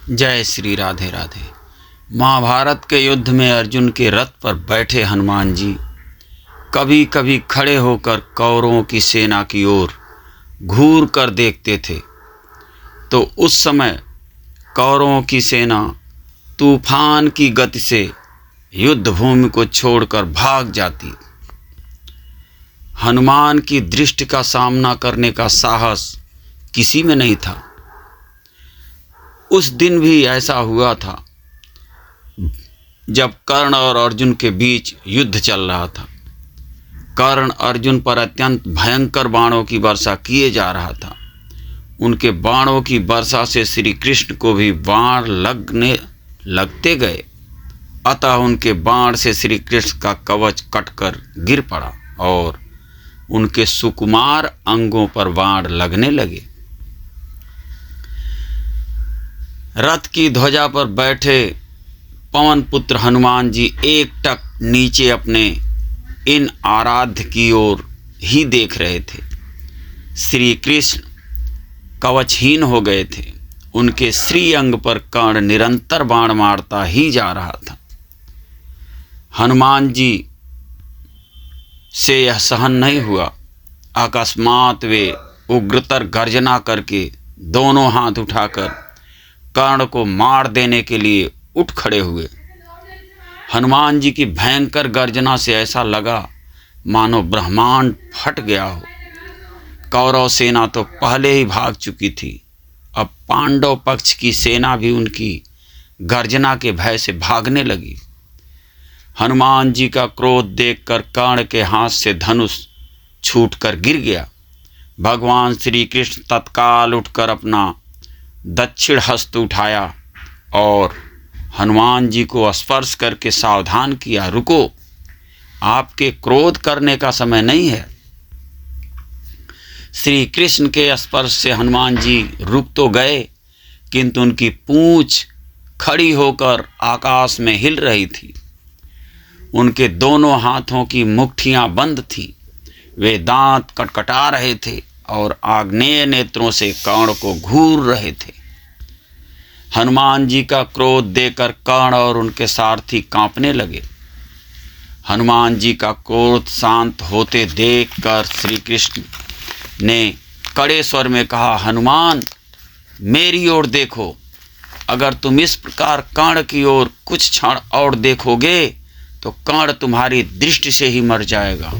जय श्री राधे राधे। महाभारत के युद्ध में अर्जुन के रथ पर बैठे हनुमान जी कभी कभी खड़े होकर कौरवों की सेना की ओर घूर कर देखते थे, तो उस समय कौरवों की सेना तूफान की गति से युद्ध भूमि को छोड़कर भाग जाती। हनुमान की दृष्टि का सामना करने का साहस किसी में नहीं था। उस दिन भी ऐसा हुआ था जब कर्ण और अर्जुन के बीच युद्ध चल रहा था। कर्ण अर्जुन पर अत्यंत भयंकर बाणों की वर्षा किए जा रहा था। उनके बाणों की वर्षा से श्री कृष्ण को भी बाण लगते गए, अतः उनके बाण से श्री कृष्ण का कवच कटकर गिर पड़ा और उनके सुकुमार अंगों पर बाण लगने लगे। रथ की ध्वजा पर बैठे पवन पुत्र हनुमान जी एकटक नीचे अपने इन आराध्य की ओर ही देख रहे थे। श्री कृष्ण कवचहीन हो गए थे। उनके श्री अंग पर कर्ण निरंतर बाण मारता ही जा रहा था। हनुमान जी से यह सहन नहीं हुआ। अकस्मात वे उग्रतर गर्जना करके दोनों हाथ उठाकर कर्ण को मार देने के लिए उठ खड़े हुए। हनुमान जी की भयंकर गर्जना से ऐसा लगा मानो ब्रह्मांड फट गया हो। कौरव सेना तो पहले ही भाग चुकी थी, अब पांडव पक्ष की सेना भी उनकी गर्जना के भय से भागने लगी। हनुमान जी का क्रोध देखकर कर्ण के हाथ से धनुष छूटकर गिर गया। भगवान श्री कृष्ण तत्काल उठकर अपना दक्षिण हस्त उठाया और हनुमान जी को स्पर्श करके सावधान किया, रुको, आपके क्रोध करने का समय नहीं है। श्री कृष्ण के स्पर्श से हनुमान जी रुक तो गए, किंतु उनकी पूंछ खड़ी होकर आकाश में हिल रही थी। उनके दोनों हाथों की मुट्ठियां बंद थीं। वे दांत कटकटा रहे थे और आग्नेय नेत्रों से कर्ण को घूर रहे थे। हनुमान जी का क्रोध देकर कर्ण और उनके सारथी कांपने लगे। हनुमान जी का क्रोध शांत होते देखकर श्री कृष्ण ने कड़े स्वर में कहा, हनुमान, मेरी ओर देखो। अगर तुम इस प्रकार कर्ण की ओर कुछ क्षण और देखोगे तो कर्ण तुम्हारी दृष्टि से ही मर जाएगा।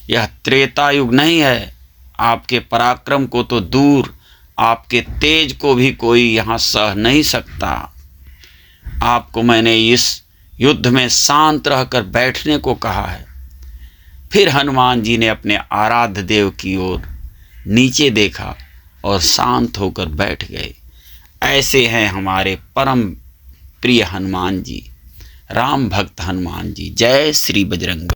यह त्रेता युग नहीं है। आपके पराक्रम को तो दूर, आपके तेज को भी कोई यहाँ सह नहीं सकता। आपको मैंने इस युद्ध में शांत रहकर बैठने को कहा है। फिर हनुमान जी ने अपने आराध्य देव की ओर नीचे देखा और शांत होकर बैठ गए। ऐसे हैं हमारे परम प्रिय हनुमान जी, राम भक्त हनुमान जी। जय श्री बजरंग।